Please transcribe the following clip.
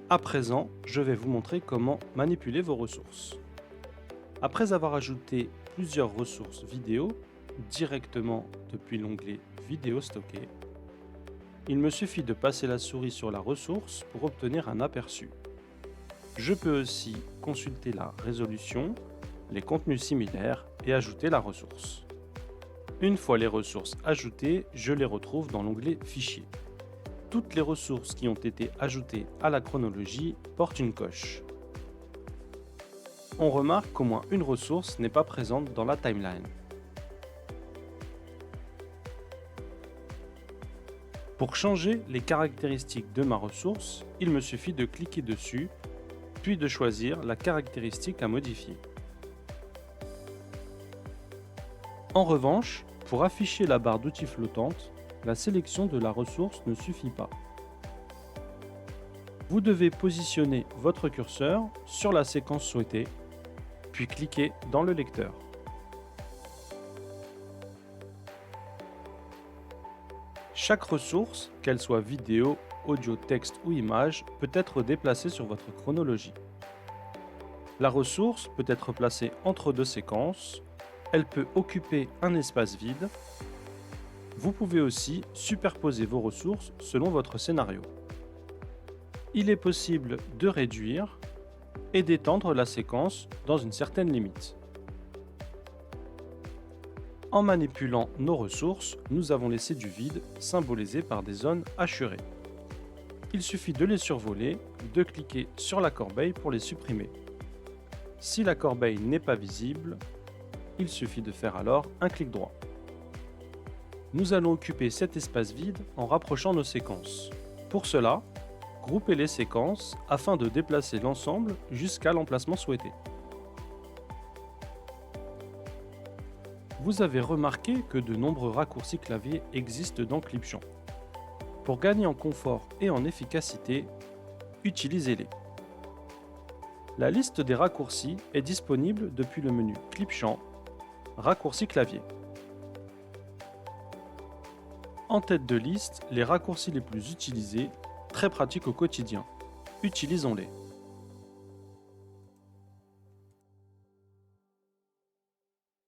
À présent, je vais vous montrer comment manipuler vos ressources. Après avoir ajouté plusieurs ressources vidéo directement depuis l'onglet Vidéo stockée, il me suffit de passer la souris sur la ressource pour obtenir un aperçu. Je peux aussi consulter la résolution, les contenus similaires et ajouter la ressource. Une fois les ressources ajoutées, je les retrouve dans l'onglet Fichier. Toutes les ressources qui ont été ajoutées à la chronologie portent une coche. On remarque qu'au moins une ressource n'est pas présente dans la timeline. Pour changer les caractéristiques de ma ressource, il me suffit de cliquer dessus, puis de choisir la caractéristique à modifier. En revanche, pour afficher la barre d'outils flottante, la sélection de la ressource ne suffit pas. Vous devez positionner votre curseur sur la séquence souhaitée, puis cliquer dans le lecteur. Chaque ressource, qu'elle soit vidéo, audio, texte ou image, peut être déplacée sur votre chronologie. La ressource peut être placée entre deux séquences, elle peut occuper un espace vide. Vous pouvez aussi superposer vos ressources selon votre scénario. Il est possible de réduire et d'étendre la séquence dans une certaine limite. En manipulant nos ressources, nous avons laissé du vide symbolisé par des zones hachurées. Il suffit de les survoler, de cliquer sur la corbeille pour les supprimer. Si la corbeille n'est pas visible, il suffit de faire alors un clic droit. Nous allons occuper cet espace vide en rapprochant nos séquences. Pour cela, groupez les séquences afin de déplacer l'ensemble jusqu'à l'emplacement souhaité. Vous avez remarqué que de nombreux raccourcis clavier existent dans Clipchamp. Pour gagner en confort et en efficacité, utilisez-les. La liste des raccourcis est disponible depuis le menu Clipchamp, raccourcis clavier. En tête de liste, les raccourcis les plus utilisés, très pratiques au quotidien. Utilisons-les.